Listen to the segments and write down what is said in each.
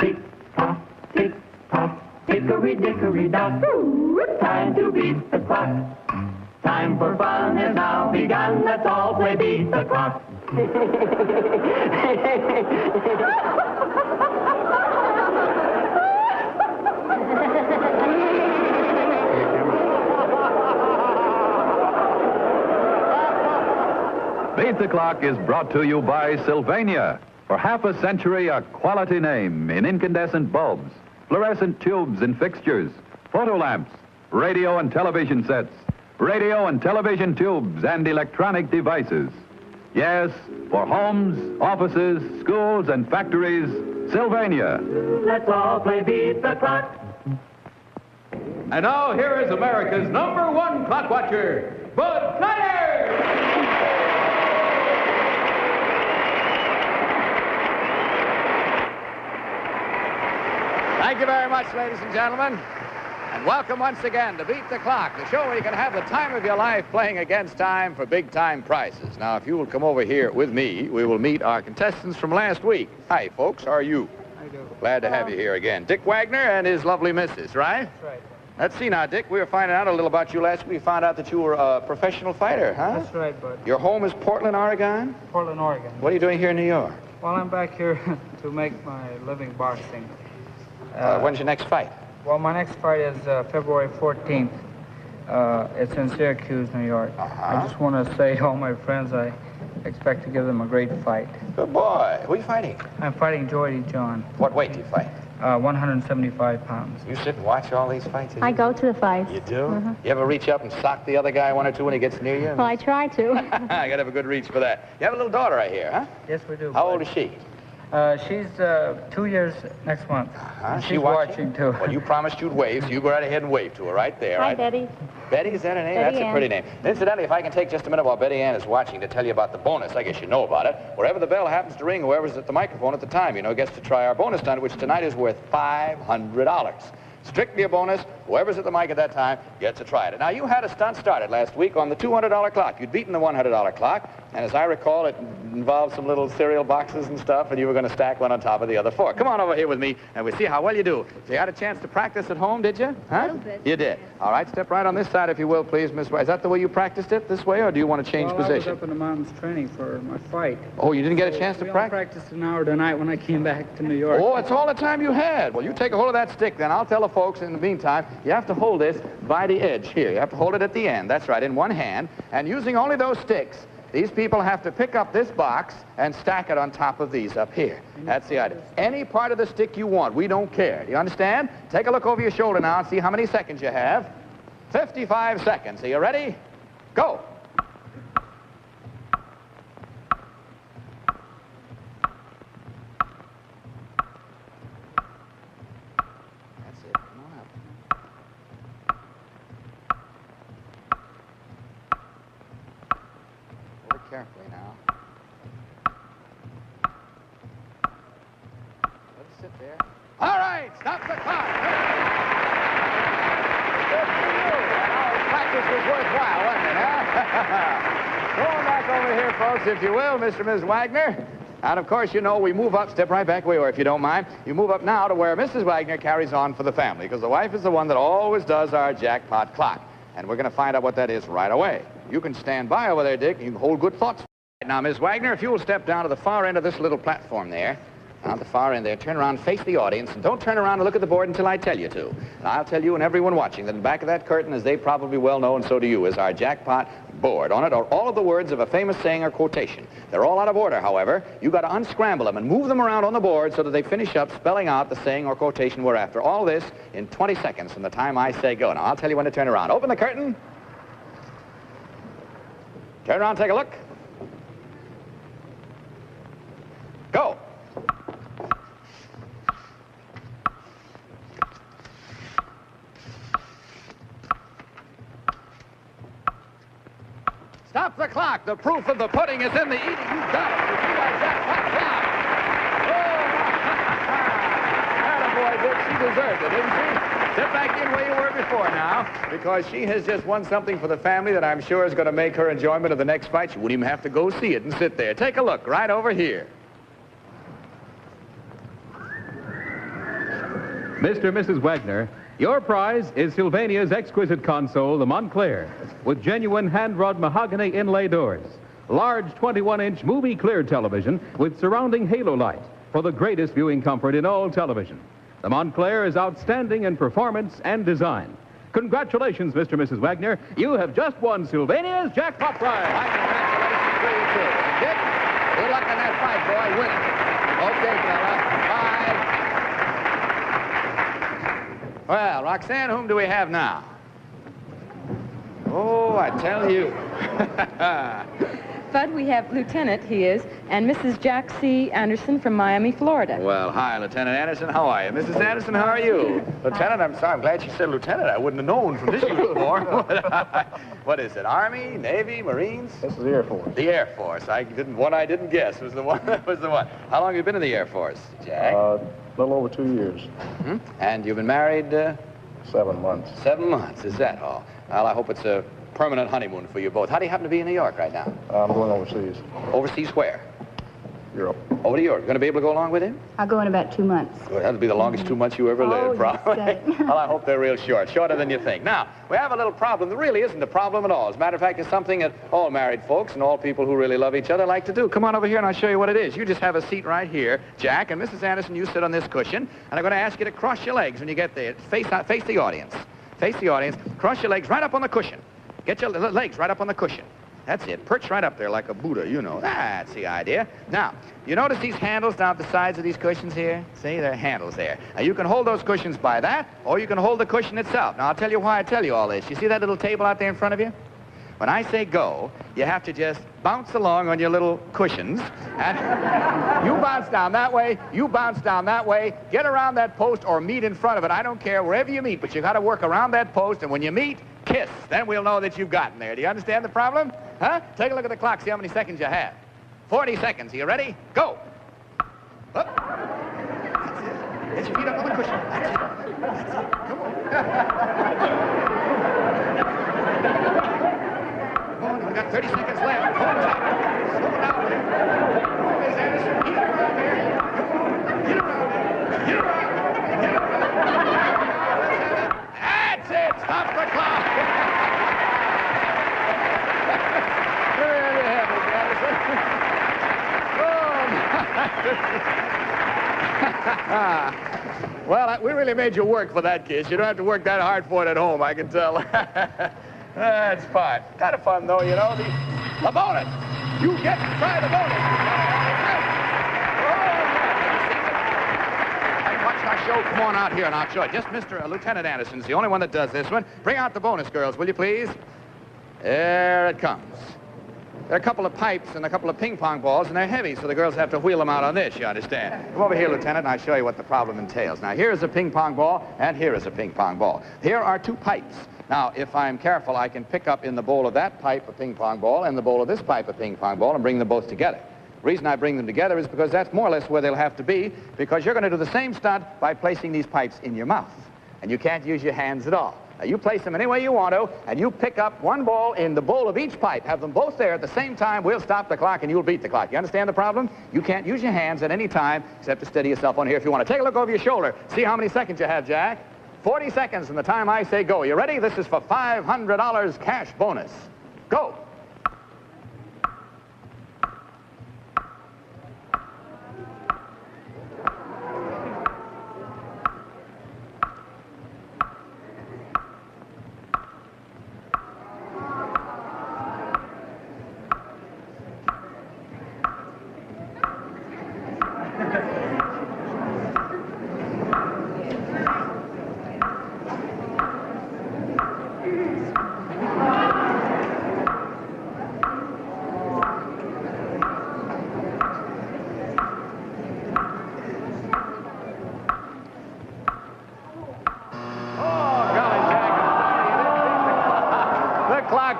Tick-tock, tick-tock, hickory-dickory-dock. Time to beat the clock. Time for fun has now begun. Let's all play beat the clock. Beat the Clock is brought to you by Sylvania. For half a century, a quality name in incandescent bulbs, fluorescent tubes and fixtures, photo lamps, radio and television sets, radio and television tubes, and electronic devices. Yes, for homes, offices, schools, and factories, Sylvania. Let's all play beat the clock. And now here is America's #1 clock watcher, Bud Collyer! Thank you very much, ladies and gentlemen. And welcome once again to Beat the Clock, the show where you can have the time of your life playing against time for big-time prizes. Now, if you will come over here with me, we will meet our contestants from last week. Hi, folks. How are you? I do. Glad to have you here again. Dick Wagner and his lovely missus, right? That's right. Let's see now, Dick. We were finding out a little about you last week. We found out that you were a professional fighter, huh? That's right, Bud. Your home is Portland, Oregon? Portland, Oregon. What are you doing here in New York? Well, I'm back here to make my living boxing. When's your next fight? Well, my next fight is February 14th. It's in Syracuse, New York. I just want to say to all my friends, I expect to give them a great fight. Good boy. Who are you fighting? I'm fighting Joy John. What weight do you fight? 175 pounds. You sit and watch all these fights? I go to the fights. You do? You ever reach up and sock the other guy one or two when he gets near you? Well, I try to. I gotta have a good reach for that. You have a little daughter right here, huh? Yes, we do. How old is she? She's 2 years next month. And She she's watching, too. Well, you promised you'd wave, so you go right ahead and wave to her right there. Hi, right? Betty. Betty, is that her name? Betty That's Ann. a pretty name. Incidentally, if I can take just a minute while Betty Ann is watching to tell you about the bonus, I guess you know about it. Wherever the bell happens to ring, whoever's at the microphone at the time, gets to try our bonus stunt, which tonight is worth $500. Strictly a bonus. Whoever's at the mic at that time gets to try it. Now, you had a stunt started last week on the $200 clock. You'd beaten the $100 clock, and as I recall, it involved some little cereal boxes and stuff, and you were going to stack one on top of the other four. Come on over here with me, and we'll see how well you do. So you had a chance to practice at home, did you? Huh? A little bit. You did. All right, step right on this side, if you will, please, Miss White. Is that the way you practiced it, this way, or do you want to change Well, position? I was up in the mountains training for my fight. Oh, you didn't get a chance to We practice? only practiced an hour tonight when I came back to New York. Oh, that's all the time you had. Well, you take a hold of that stick, then. I'll tell the folks in the meantime, you have to hold this by the edge here. You have to hold it at the end. That's right, in one hand. And using only those sticks, these people have to pick up this box and stack it on top of these up here. That's the idea. Any part of the stick you want, we don't care. Do you understand? Take a look over your shoulder now and see how many seconds you have. 55 seconds. Are you ready? Go. That's it. Come on up. Hold it carefully now. Let it sit there. All right, stop the clock. Good for you. And our practice was worthwhile, wasn't it, huh? Go on back over here, folks, if you will, Mr. and Ms. Wagner. And, of course, we move up, step right back where you are, if you don't mind. You move up now to where Mrs. Wagner carries on for the family, because the wife is the one that always does our jackpot clock. And we're going to find out what that is right away. You can stand by over there, Dick, and you can hold good thoughts. Now, Miss Wagner, if you will step down to the far end of this little platform there, down the far end there, turn around, face the audience, and don't turn around and look at the board until I tell you to. And I'll tell you and everyone watching that in the back of that curtain, as they probably well know, and so do you, is our jackpot board. On it are all of the words of a famous saying or quotation. They're all out of order, however. You've got to unscramble them and move them around on the board so that they finish up spelling out the saying or quotation we're after. All this in 20 seconds from the time I say go. Now, I'll tell you when to turn around. Open the curtain. Turn around, take a look. Go. Stop the clock. The proof of the pudding is in the eating. You got it. You see that jackpot clock. Oh, attaboy, Dick. She deserved it, didn't she? Sit back in where you were before now, because she has just won something for the family that I'm sure is going to make her enjoyment of the next fight. She wouldn't even have to go see it and sit there. Take a look right over here. Mr. and Mrs. Wagner, your prize is Sylvania's exquisite console, the Montclair, with genuine hand-wrought mahogany inlay doors. Large 21-inch movie-clear television with surrounding halo light for the greatest viewing comfort in all television. The Montclair is outstanding in performance and design. Congratulations, Mr. and Mrs. Wagner. You have just won Sylvania's jackpot prize. My congratulations to you, too. And Dick, good luck on that fight, boy. Win it. Okay, fella. Bye. Well, Roxanne, whom do we have now? Oh, I tell you. Bud, we have Lieutenant, he is, and Mrs. Jack C. Anderson from Miami, Florida. Well, hi, Lieutenant Anderson. How are you? Mrs. Anderson, how are you? Lieutenant, I'm sorry. I'm glad you said Lieutenant. I wouldn't have known from this uniform. What is it? Army, Navy, Marines? This is the Air Force. The Air Force. I didn't guess was the one. Was the one. How long have you been in the Air Force, Jack? A little over 2 years. Mm-hmm. And you've been married? 7 months. 7 months. Is that all? Well, I hope it's a permanent honeymoon for you both. How do you happen to be in New York right now? I'm going overseas. Overseas where? Europe. Over to Europe. Going to be able to go along with him? I'll go in about 2 months. Good. That'll be the longest 2 months you ever lived, probably. Yes, Well, I hope they're real short. Shorter than you think. Now, we have a little problem that really isn't a problem at all. As a matter of fact, it's something that all married folks and all people who really love each other like to do. Come on over here and I'll show you what it is. You just have a seat right here, Jack, and Mrs. Anderson, you sit on this cushion, and I'm going to ask you to cross your legs when you get there. Face the audience. Face the audience. Cross your legs right up on the cushion. Get your legs right up on the cushion. That's it. Perch right up there like a Buddha, you know. That's the idea. Now, you notice these handles down the sides of these cushions here? See, there are handles there. Now, you can hold those cushions by that, or you can hold the cushion itself. Now, I'll tell you why I tell you all this. You see that little table out there in front of you? When I say go, you have to just bounce along on your little cushions. And you bounce down that way, you bounce down that way, get around that post or meet in front of it. I don't care, wherever you meet, but you got to work around that post, and when you meet, kiss. Then we'll know that you've gotten there. Do you understand the problem? Huh? Take a look at the clock, see how many seconds you have. 40 seconds. Are you ready? Go. Up. That's it. Get your feet up on the cushion. That's it. That's it. Come on. Come on, we've got 30 seconds left. Hold tight. Slow it down there. Come on, Miss Anderson. Get around there. Come on. Get around there. Get around there. Get around there. That's it. Stop the clock. There you have it, Anderson. Well, we really made you work for that kiss. You don't have to work that hard for it at home, I can tell. That's fine. Kind of fun, though, you know. The bonus. You get to try the bonus. Hey, watch our show. Come on out here and I'll show it. Just Mr. Lieutenant Anderson's the only one that does this one. Bring out the bonus, girls, will you please? There it comes. There are a couple of pipes and a couple of ping-pong balls, and they're heavy, so the girls have to wheel them out on this, you understand. Come over here, Lieutenant, and I'll show you what the problem entails. Now, here is a ping-pong ball, and here is a ping-pong ball. Here are 2 pipes. Now, if I'm careful, I can pick up in the bowl of that pipe a ping-pong ball and the bowl of this pipe a ping-pong ball and bring them both together. The reason I bring them together is because that's more or less where they'll have to be, because you're going to do the same stunt by placing these pipes in your mouth, and you can't use your hands at all. Now, you place them any way you want to, and you pick up one ball in the bowl of each pipe. Have them both there at the same time. We'll stop the clock, and you'll beat the clock. You understand the problem? You can't use your hands at any time except to steady yourself on here if you want to. Take a look over your shoulder. See how many seconds you have, Jack. 40 seconds from the time I say go. You ready? This is for $500 cash bonus. Go.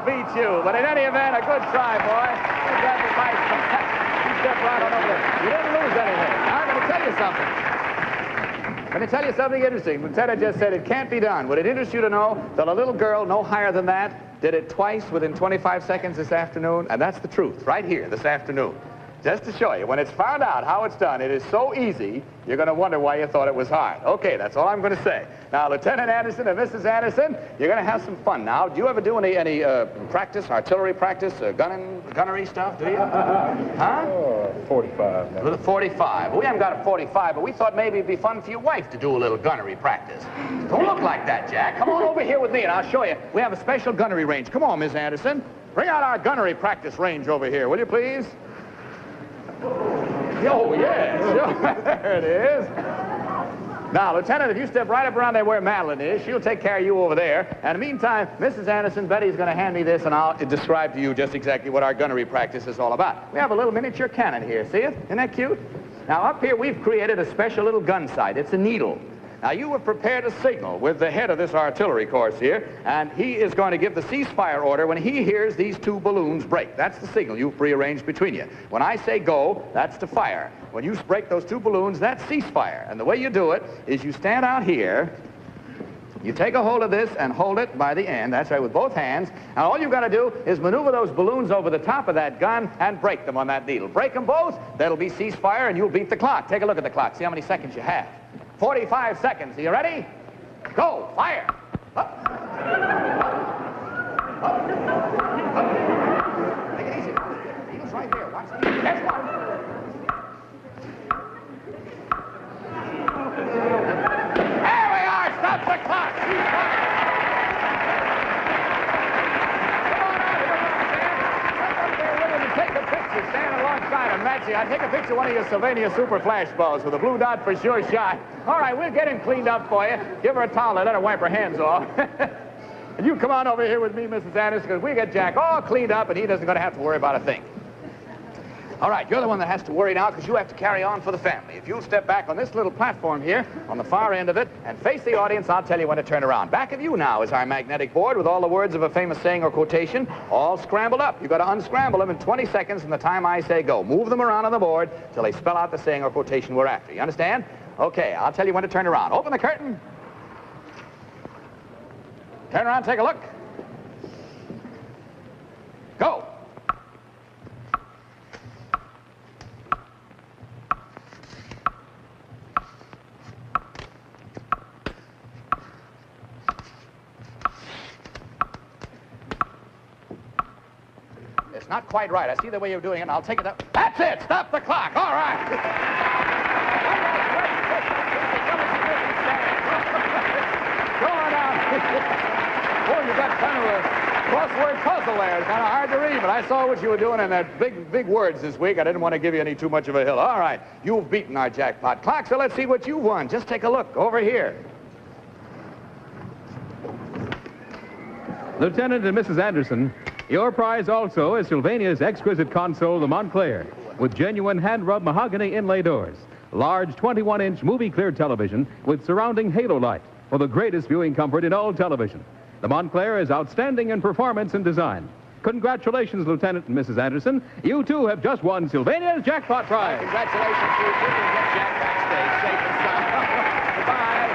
Beats you, but in any event, a good try, boy. You stepped right on over there. You didn't lose anything. Now, I'm going to tell you something. I'm going to tell you something interesting. Lieutenant just said it can't be done. Would it interest you to know that a little girl no higher than that did it twice within 25 seconds this afternoon? And that's the truth, right here, this afternoon. Just to show you, when it's found out how it's done, it is so easy, you're going to wonder why you thought it was hard. Okay, that's all I'm going to say. Now, Lieutenant Anderson and Mrs. Anderson, you're going to have some fun now. Do you ever do any practice, artillery practice, gunnery stuff, do you? Huh? 45 now. A little 45. We haven't got a 45, but we thought maybe it'd be fun for your wife to do a little gunnery practice. Don't look like that, Jack. Come on over here with me, and I'll show you. We have a special gunnery range. Come on, Miss Anderson. Bring out our gunnery practice range over here, will you please? Oh, yes. There it is. Now, Lieutenant, if you step right up around there where Madeline is, she'll take care of you over there. And in the meantime, Mrs. Anderson, Betty's going to hand me this, and I'll describe to you just exactly what our gunnery practice is all about. We have a little miniature cannon here. See it? Isn't that cute? Now, up here, we've created a special little gun sight. It's a needle. Now, you have prepared a signal with the head of this artillery course here, and he is going to give the ceasefire order when he hears these two balloons break. That's the signal you've prearranged between you. When I say go, that's to fire. When you break those two balloons, that's ceasefire. And the way you do it is you stand out here, you take a hold of this and hold it by the end, that's right, with both hands, and all you've got to do is maneuver those balloons over the top of that gun and break them on that needle. Break them both, that'll be ceasefire, and you'll beat the clock. Take a look at the clock, see how many seconds you have. 45 seconds. Are you ready? Go. Fire. Up. Up. Up. Take it easy. The needle's right there. Watch the needle. There's one. There we are. Stop the clock. Take a picture, stand alongside him, Matchy. I'd take a picture of one of your Sylvania Super Flash balls with a blue dot for sure shot. All right, we'll get him cleaned up for you. Give her a towel and let her wipe her hands off. And you come on over here with me, Mrs. Anderson, because we get Jack all cleaned up and he doesn't going to have to worry about a thing. All right, you're the one that has to worry now because you have to carry on for the family. If you'll step back on this little platform here, on the far end of it, and face the audience, I'll tell you when to turn around. Back of you now is our magnetic board with all the words of a famous saying or quotation, all scrambled up. You've got to unscramble them in 20 seconds from the time I say go. Move them around on the board till they spell out the saying or quotation we're after. You understand? Okay, I'll tell you when to turn around. Open the curtain. Turn around, take a look. Go. It's not quite right. I see the way you're doing it. I'll take it up. That's it. Stop the clock. All right. Go on out. Boy, you got kind of a crossword puzzle there. It's kind of hard to read, but I saw what you were doing in that big words this week. I didn't want to give you any too much of a hill. All right. You've beaten our jackpot clock, so let's see what you won. Just take a look over here. Lieutenant and Mrs. Anderson, your prize also is Sylvania's exquisite console, the Montclair, with genuine hand-rubbed mahogany inlay doors, large 21-inch movie-clear television with surrounding halo light for the greatest viewing comfort in all television. The Montclair is outstanding in performance and design. Congratulations, Lieutenant and Mrs. Anderson. You, too, have just won Sylvania's Jackpot Prize. Congratulations to you. You can get Jack backstage safe and sound. Goodbye.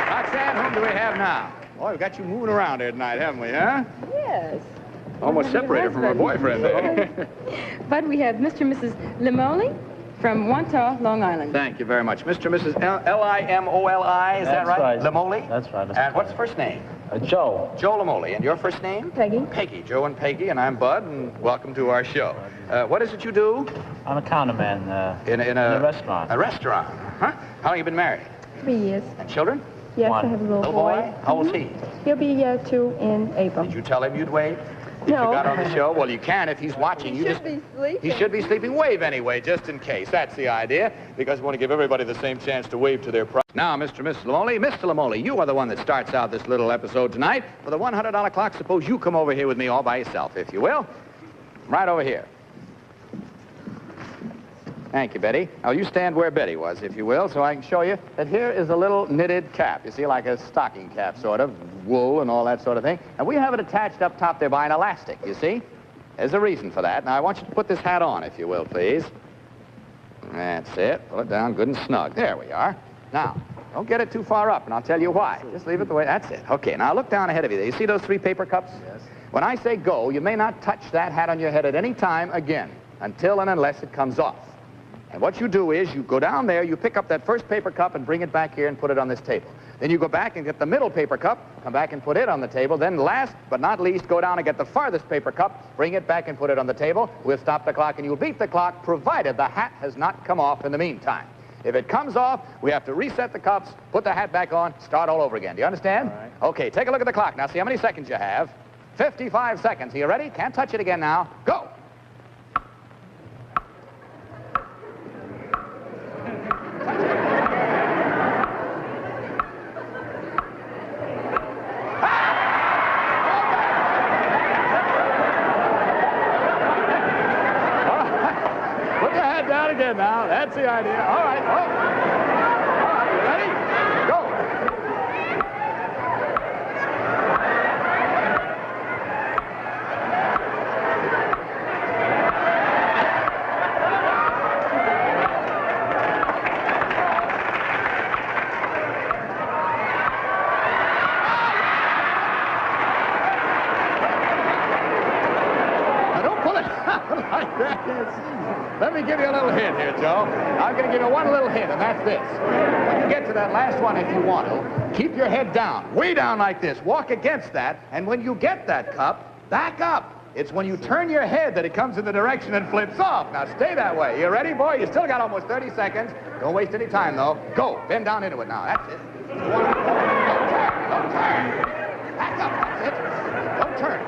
Roxanne, whom do we have now? Boy, we've got you moving around here tonight, haven't we, huh? Yes. Almost separated from her boyfriend there. But we have Mr. and Mrs. Molle from Wantagh, Long Island. Thank you very much. Mr. and Mrs. L-I-M-O-L-I, is that right? Limoli? That's right. And what's the first name? Joe. Joe Limoli. And your first name? Peggy. Peggy. Joe and Peggy, and I'm Bud, and welcome to our show. What is it you do? I'm a counterman in a restaurant. A restaurant. Huh? How long have you been married? 3 years. And children? Yes, One. I have a little Little boy? How old is he? He'll be 2 in April. Did you tell him you'd wave? If No. you got on the show? Well, you can if he's watching. He should be sleeping. He should be sleeping. Wave anyway, just in case. That's the idea, because we want to give everybody the same chance to wave to their prize. Now, Mr. and Mrs. Limoli, Mr. Limoli, you are the one that starts out this little episode tonight. For the $100 clock, suppose you come over here with me all by yourself, if you will. Right over here. Thank you, Betty. Now, you stand where Betty was, if you will, so I can show you that here is a little knitted cap. You see, like a stocking cap, sort of, wool and all that sort of thing. And we have it attached up top there by an elastic, you see? There's a reason for that. Now, I want you to put this hat on, if you will, please. That's it. Pull it down good and snug. There we are. Now, don't get it too far up, and I'll tell you why. Just leave it the way... That's it. Okay, now look down ahead of you there. You see those 3 paper cups? Yes. When I say go, you may not touch that hat on your head at any time again, until and unless it comes off. And what you do is you go down there, you pick up that first paper cup and bring it back here and put it on this table. Then you go back and get the middle paper cup, come back and put it on the table. Then last but not least, go down and get the farthest paper cup, bring it back and put it on the table. We'll stop the clock and you'll beat the clock, provided the hat has not come off in the meantime. If it comes off, we have to reset the cups, put the hat back on, start all over again. Do you understand? All right. Okay, take a look at the clock. Now see how many seconds you have. 55 seconds. Are you ready? Can't touch it again now. Go. Down again now. That's the idea. All right. Oh. All right. You ready? Go. Now don't pull it out like that. Let me give you a little hint here, Joe. I'm going to give you one little hint, and that's this. When you get to that last one, if you want to, keep your head down, way down like this. Walk against that, and when you get that cup, back up. It's when you turn your head that it comes in the direction and flips off. Now, stay that way. You ready, boy? You still got almost 30 seconds. Don't waste any time, though. Go. Bend down into it now. That's it. Don't turn. Don't turn. Back up. That's it. Don't turn.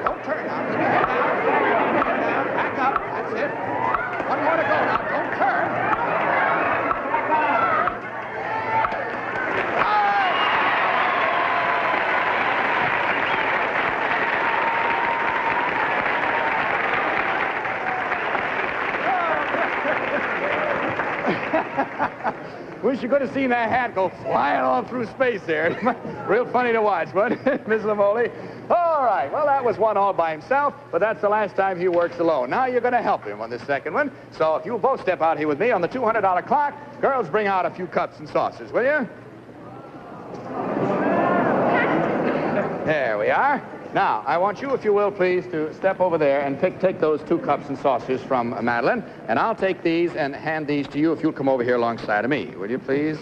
Don't turn now. Keep your head down. Keep your head down. Back up. That's it. One more to go now. Don't turn. Wish you could have seen that hat go flying all through space there. Real funny to watch, wasn't Miss Molle? All right, well, that was one all by himself, but that's the last time he works alone. Now you're going to help him on this second one. So if you'll both step out here with me on the $200 clock, girls, bring out a few cups and saucers, will you? There we are. Now, I want you, if you will, please, to step over there and take those 2 cups and saucers from Madeline, and I'll take these and hand these to you if you'll come over here alongside of me, will you, please?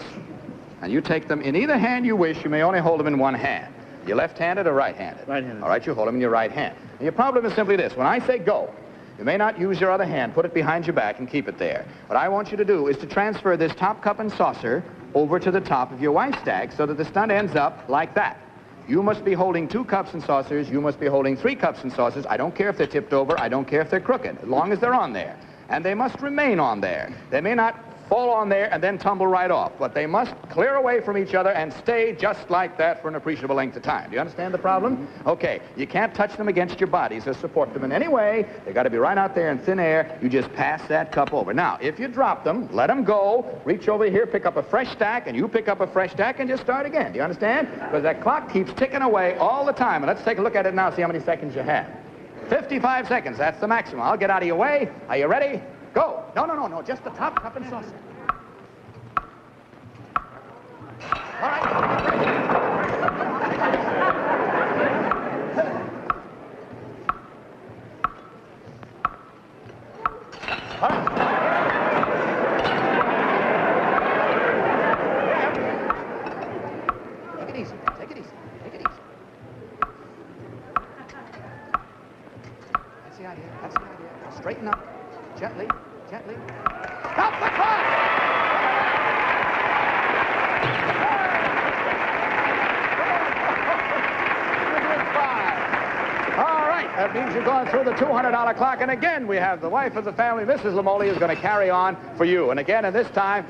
And you take them in either hand you wish. You may only hold them in one hand. You left-handed or right-handed? Right-handed. All right, you hold them in your right hand. And your problem is simply this. When I say go, you may not use your other hand. Put it behind your back and keep it there. What I want you to do is to transfer this top cup and saucer over to the top of your wife's stack so that the stunt ends up like that. You must be holding 2 cups and saucers. You must be holding 3 cups and saucers. I don't care if they're tipped over. I don't care if they're crooked, as long as they're on there. And they must remain on there. They may not fall on there and then tumble right off, but they must clear away from each other and stay just like that for an appreciable length of time. Do you understand the problem? Okay, you can't touch them against your bodies or support them in any way. They got to be right out there in thin air. You just pass that cup over. Now, if you drop them, let them go, reach over here, pick up a fresh stack, and you pick up a fresh stack and just start again. Do you understand? Because that clock keeps ticking away all the time. And let's take a look at it now, see how many seconds you have. 55 seconds, that's the maximum. I'll get out of your way. Are you ready? Go. No, just the top cup and saucer. All right. All right. Take it easy. Take it easy. Take it easy. That's the idea. That's the idea. Now straighten up. Gently. Gently. Stop the clock! All right, that means you've gone through the $200 clock, and again, we have the wife of the family, Mrs. Molle, is going to carry on for you. And again, and this time,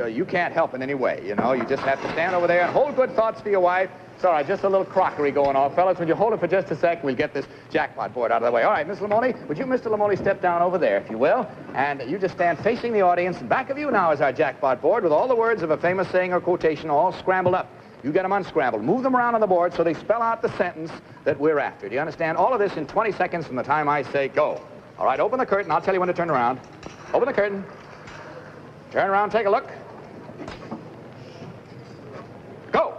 you can't help in any way, you know. You just have to stand over there and hold good thoughts for your wife. It's all right, just a little crockery going on. Fellas, would you hold it for just a sec? We'll get this jackpot board out of the way. All right, Miss Molle, would you, Mr. Molle, step down over there, if you will? And you just stand facing the audience. Back of you now is our jackpot board with all the words of a famous saying or quotation all scrambled up. You get them unscrambled. Move them around on the board so they spell out the sentence that we're after. Do you understand? All of this in 20 seconds from the time I say go. All right, open the curtain. I'll tell you when to turn around. Open the curtain. Turn around, take a look. Go.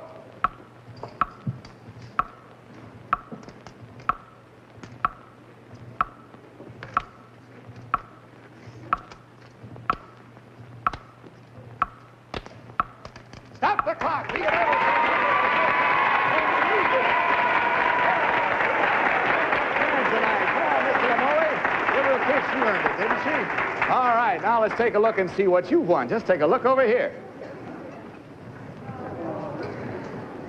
We can have tonight. Come on, Mr. Molle. Give her a kiss. She earned it, didn't she? All right, now let's take a look and see what you've won. Just take a look over here.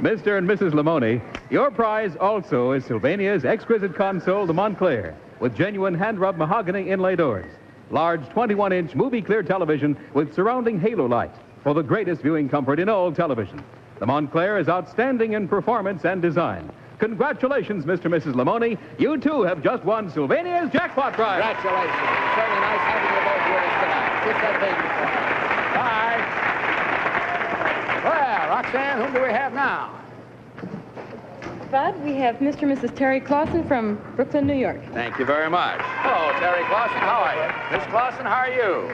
Mr. and Mrs. Lamoni, your prize also is Sylvania's exquisite console, the Montclair, with genuine hand-rubbed mahogany inlay doors. Large 21-inch movie-clear television with surrounding halo light for the greatest viewing comfort in all television. The Montclair is outstanding in performance and design. Congratulations, Mr. and Mrs. Lamoni. You, too, have just won Sylvania's Jackpot Prize. Congratulations. It's certainly nice having you both with us tonight. Kiss that baby. Bye. Well, Roxanne, whom do we have now? Bud, we have Mr. and Mrs. Terry Clawson from Brooklyn, New York. Thank you very much. Hello, Terry Clawson. How are you? Miss Clawson, how are you?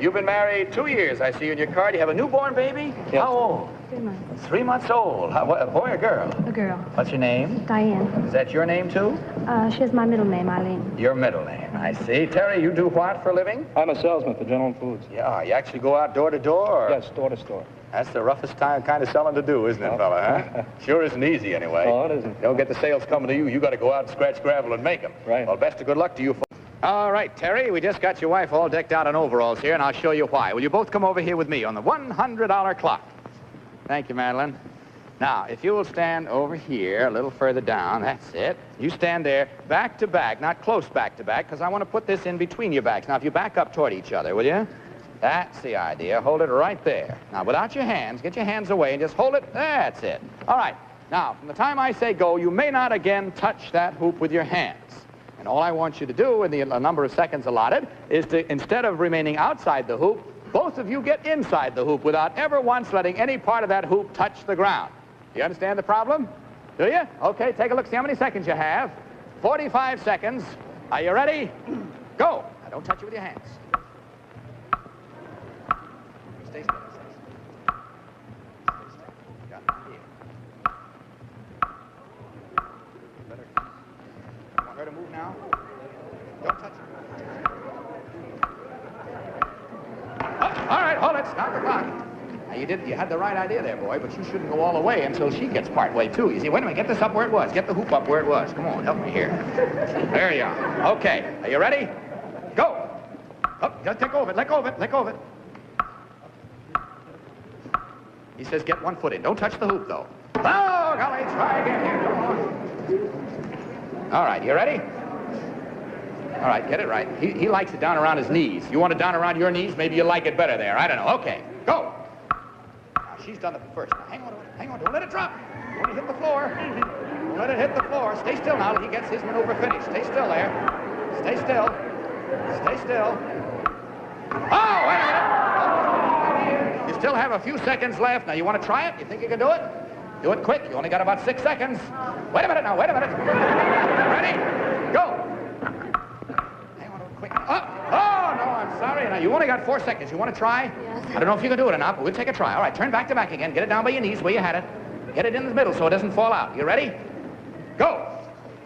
You've been married 2 years, I see in your card. You have a newborn baby? Yes. How old? 3 months. 3 months old. A boy or girl? A girl. What's your name? Diane. Is that your name, too? She has my middle name, Eileen. Your middle name, I see. Terry, you do what for a living? I'm a salesman for General Foods. Yeah, you actually go out door to door? Yes, door to store. That's the roughest kind of selling to do, isn't it, fella, huh? Sure isn't easy, anyway. Oh, it isn't. Don't get the sales coming to you. You got to go out and scratch gravel and make them. Right. Well, best of good luck to you folks. All right, Terry, we just got your wife all decked out in overalls here, and I'll show you why. Will you both come over here with me on the $100 clock? Thank you, Madeline. Now, if you will stand over here, a little further down, that's it. You stand there, back to back, not close back to back, because I want to put this in between your backs. Now, if you back up toward each other, will you? That's the idea. Hold it right there. Now, without your hands, get your hands away and just hold it. That's it. All right. Now, from the time I say go, you may not again touch that hoop with your hands. And all I want you to do in the number of seconds allotted is to, instead of remaining outside the hoop, both of you get inside the hoop without ever once letting any part of that hoop touch the ground. You understand the problem? Do you? Okay, take a look. See how many seconds you have. 45 seconds. Are you ready? Go. Now, don't touch it with your hands. Stay still. Stay still. Got it. Here. Better. Want her to move now? Don't touch it. All right, hold it. Stop the clock. Now, you had the right idea there, boy, but you shouldn't go all the way until she gets part way, too. You see, wait a minute, get this up where it was. Get the hoop up where it was. Come on, help me here. There you are. Okay, are you ready? Go. Up, just let go of it, let go of it, let go of it. He says get 1 foot in. Don't touch the hoop, though. Oh, golly, try again here. Come on. All right, you ready? All right, get it right. He likes it down around his knees. You want it down around your knees? Maybe you like it better there. I don't know. Okay, go. Now, she's done it first. Now, hang on to it. Hang on. Don't let it drop. Don't hit the floor. Don't let it hit the floor. Stay still now. He gets his maneuver finished. Stay still there. Stay still. Stay still. Oh, wait a minute. You still have a few seconds left. Now, you want to try it? You think you can do it? Do it quick. You only got about 6 seconds. Wait a minute now. Wait a minute. Ready? Go. Quick. Oh, no, I'm sorry. Now, you only got 4 seconds. You want to try? Yes. I don't know if you can do it or not, but we'll take a try. All right, turn back to back again. Get it down by your knees where you had it. Get it in the middle so it doesn't fall out. You ready? Go.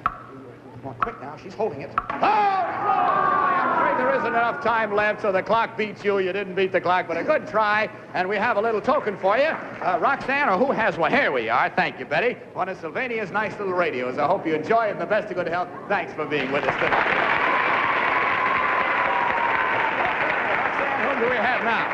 Come on, quick now. She's holding it. Oh, I'm afraid there isn't enough time left, so the clock beats you. You didn't beat the clock, but a good try. And we have a little token for you. Roxanne, or who has one? Here we are. Thank you, Betty. One of Sylvania's nice little radios. I hope you enjoy it in the best of good health. Thanks for being with us tonight. Who do we have now?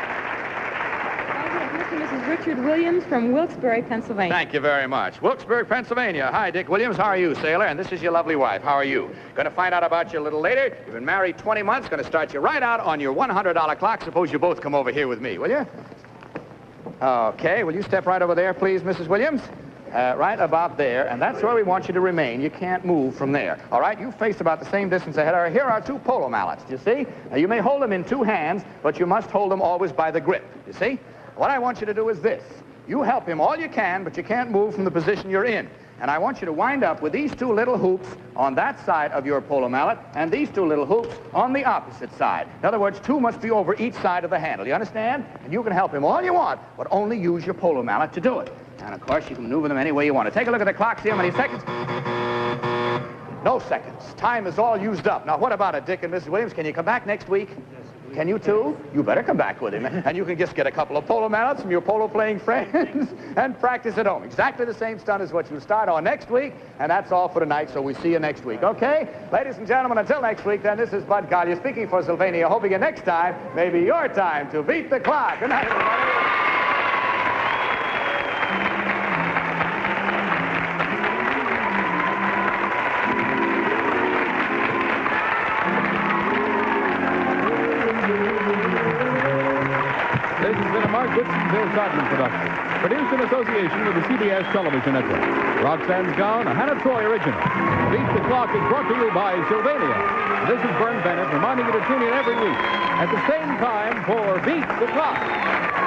Mr. and Mrs. Richard Williams from Wilkes-Barre, Pennsylvania. Thank you very much. Wilkes-Barre, Pennsylvania. Hi, Dick Williams. How are you, sailor? And this is your lovely wife. How are you? Going to find out about you a little later. You've been married 20 months. Going to start you right out on your $100 clock. Suppose you both come over here with me, will you? Okay. Will you step right over there, please, Mrs. Williams? Right about there, and that's where we want you to remain. You can't move from there. All right, you face about the same distance ahead. Here are 2 polo mallets, you see? Now, you may hold them in 2 hands, but you must hold them always by the grip, you see? What I want you to do is this. You help him all you can, but you can't move from the position you're in. And I want you to wind up with these 2 little hoops on that side of your polo mallet, and these 2 little hoops on the opposite side. In other words, 2 must be over each side of the handle. You understand? And you can help him all you want, but only use your polo mallet to do it. And, of course, you can maneuver them any way you want to. Take a look at the clock, see how many seconds. No seconds. Time is all used up. Now, what about it, Dick and Mrs. Williams? Can you come back next week? Can you too? You better come back with him. And you can just get a couple of polo mallets from your polo-playing friends and practice at home. Exactly the same stunt as what you start on next week. And that's all for tonight, so we see you next week, okay? Ladies and gentlemen, until next week, then, this is Bud Collyer speaking for Sylvania, hoping you next time may be your time to beat the clock. Good night, everybody. This has been a Mark Goodson-Todman production. Produced in association with the CBS Television Network. Roxanne's Gown, a Hannah Troy original. Beat the Clock is brought to you by Sylvania. This is Vern Bennett reminding you to tune in every week at the same time for Beat the Clock.